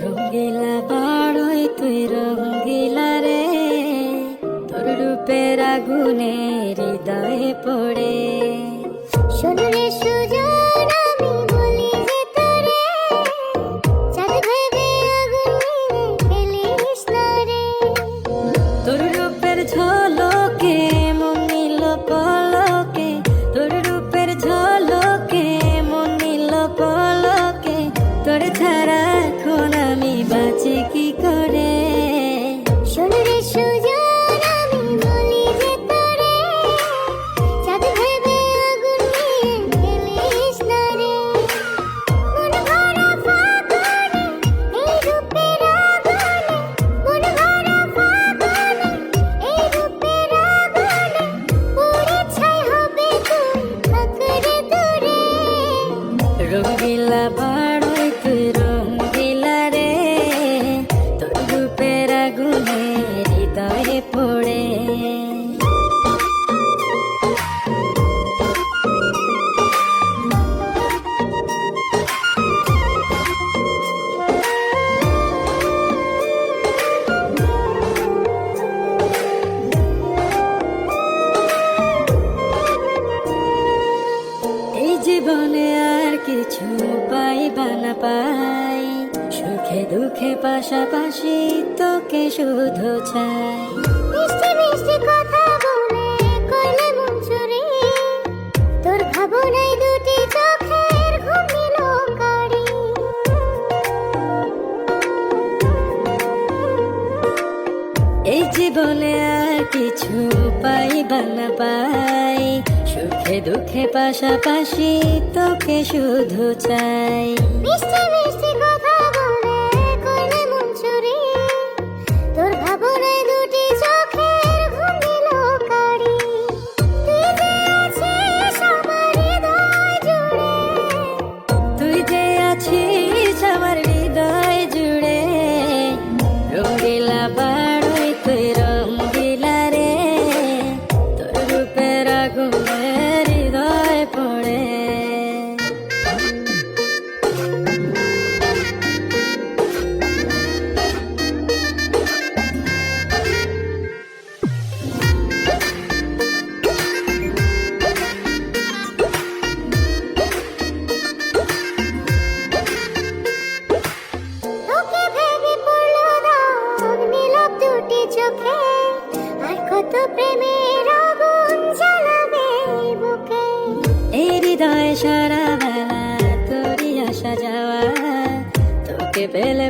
রঙ্গিলা বাড়ই তুই রঙ্গিলা রে, তোর রূপের আগুনে হৃদয়ে পড়ে। শোন রে সুজন, আমি বলি যে তোরে, চাঁদ ভেবে আগুন নিয়ে খেলিস না রে। তোর রূপের ঝলকে মন নিল পলকে, তোর রূপের ঝলকে মন নিল পলকে, তোর ছাড়া এখন আমি বাঁচি কি করে। শোন রে সুজন, আমি বলি যে তোরে, চাঁদ ভেবে আগুন নিয়ে খেলিস না রে। মন ভরা ফাগুনে এই রূপের আগুনে, মন ভরা ফাগুনে এই রূপের আগুনে, পুড়ে ছাই হবে তুই থাক রে দূরে। রঙ্গিলা বাড়ই তুই রঙ্গিলা রে, তোর রূপের আগুনে হৃদয়ে পড়ে। এই জীবনে আর কিছু পাইবা না পাই, সুখে দুঃখে পাশাপাশি তোকে শুধু চাই। মিষ্টি মিষ্টি কথা বলে করলে মন চুরি, তোর ভাবনায় দুটি চোখের ঘুম নিল কারি। এই জীবনে আর কিছু পাইবা না পাই, সুখে দুঃখে পাশাপাশি তোকে শুধু চাই। মিষ্টি মিষ্টি কথা বলে করলে মন চুরি, তোর ভাবনায় দুটি চোখের ঘুম নিল কারি। তুই যে আছিস আমার হৃদয় জুড়ে, তুই যে আছিস আমার হৃদয় জুড়ে। রঙ্গিলা বাড়ই তুই রঙ্গিলা রে, তোর রূপের আগুনে হৃদয় পড়ে। তোকে ভেবে পড়লো দাগ নীলব দুটি চোখে, আর কত প্রেমের আগুন জ্বালাবে এই বুকে। এই হৃদয় সারা বেলা তোরই আসা যাওয়া, তোকে পেলে